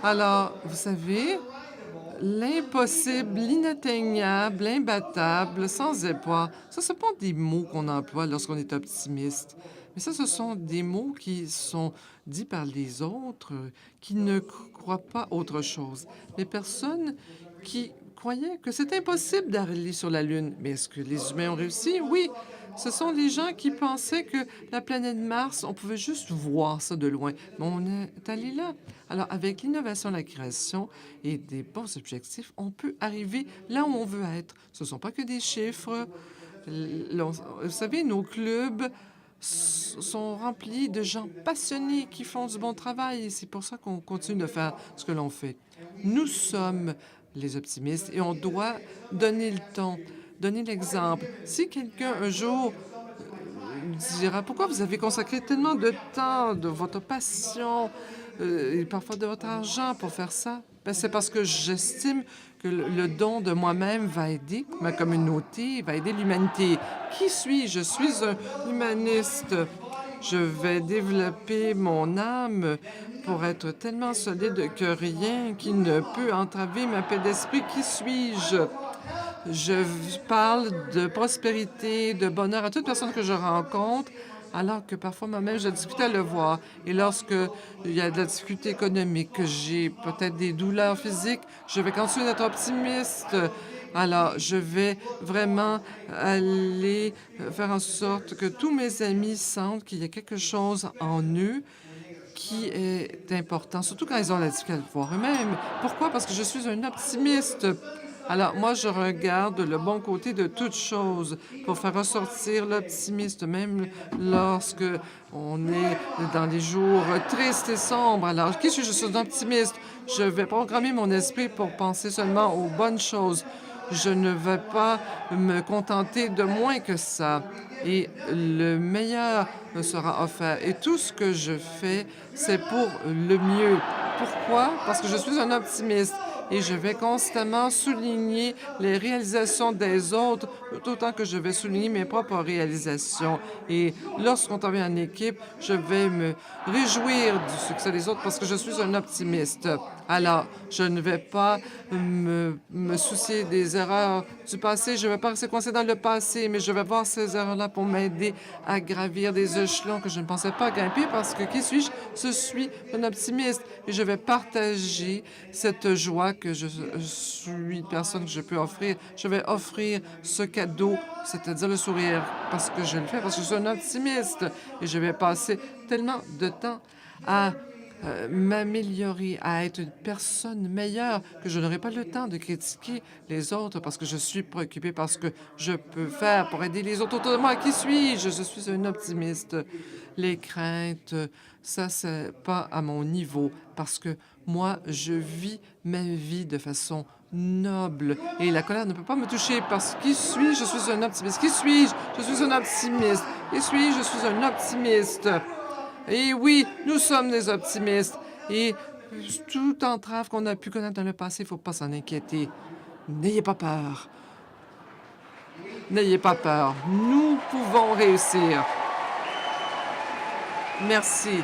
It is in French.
Alors, vous savez, l'impossible, l'inatteignable, l'imbattable, sans espoir, ça, ce ne sont pas des mots qu'on emploie lorsqu'on est optimiste. Mais ça, ce sont des mots qui sont dits par les autres qui ne croient pas autre chose. Les personnes qui croyaient que c'est impossible d'aller sur la Lune. Mais est-ce que les humains ont réussi? Oui. Ce sont les gens qui pensaient que la planète Mars, on pouvait juste voir ça de loin. Mais on est allé là. Alors, avec l'innovation, la création et des bons objectifs, on peut arriver là où on veut être. Ce ne sont pas que des chiffres. Vous savez, nos clubs sont remplis de gens passionnés qui font du bon travail et c'est pour ça qu'on continue de faire ce que l'on fait. Nous sommes les optimistes et on doit donner le ton, donner l'exemple. Si quelqu'un un jour dira pourquoi vous avez consacré tellement de temps, de votre passion et parfois de votre argent pour faire ça, ben, c'est parce que j'estime que le don de moi-même va aider ma communauté, va aider l'humanité. Qui suis-je? Je suis un humaniste. Je vais développer mon âme pour être tellement solide que rien qui ne peut entraver ma paix d'esprit. Qui suis-je? Je parle de prospérité, de bonheur à toute personne que je rencontre, alors que parfois moi-même, j'ai difficulté à le voir. Et lorsque il y a de la difficulté économique, que j'ai peut-être des douleurs physiques, je vais continuer d'être optimiste. Alors, je vais vraiment aller faire en sorte que tous mes amis sentent qu'il y a quelque chose en eux qui est important, surtout quand ils ont la difficulté à le voir eux-mêmes. Pourquoi? Parce que je suis un optimiste. Alors, moi, je regarde le bon côté de toute chose pour faire ressortir l'optimiste, même lorsque on est dans des jours tristes et sombres. Alors, qui suis-je? Je suis un optimiste. Je vais programmer mon esprit pour penser seulement aux bonnes choses. Je ne vais pas me contenter de moins que ça. Et le meilleur me sera offert. Et tout ce que je fais, c'est pour le mieux. Pourquoi? Parce que je suis un optimiste et je vais constamment souligner les réalisations des autres, tout autant que je vais souligner mes propres réalisations. Et lorsqu'on travaille en équipe, je vais me réjouir du succès des autres parce que je suis un optimiste. Alors, je ne vais pas me soucier des erreurs du passé. Je ne vais pas rester coincé dans le passé, mais je vais voir ces erreurs-là pour m'aider à gravir des échelons que je ne pensais pas grimper parce que qui suis-je? Je suis un optimiste et je vais partager cette joie que je suis personne que je peux offrir. Je vais offrir ce cadeau, c'est-à-dire le sourire, parce que je le fais, parce que je suis un optimiste et je vais passer tellement de temps à m'améliorer, à être une personne meilleure, que je n'aurai pas le temps de critiquer les autres parce que je suis préoccupé par ce que je peux faire pour aider les autres autour de moi. Qui suis-je? Je suis un optimiste. Les craintes, ça, c'est pas à mon niveau parce que moi, je vis ma vie de façon noble et la colère ne peut pas me toucher parce que qui suis-je? Je suis un optimiste. Qui suis-je? Je suis un optimiste. Qui suis-je? Je suis un optimiste. Et oui, nous sommes des optimistes. Et toute entrave qu'on a pu connaître dans le passé, il ne faut pas s'en inquiéter. N'ayez pas peur. N'ayez pas peur. Nous pouvons réussir. Merci.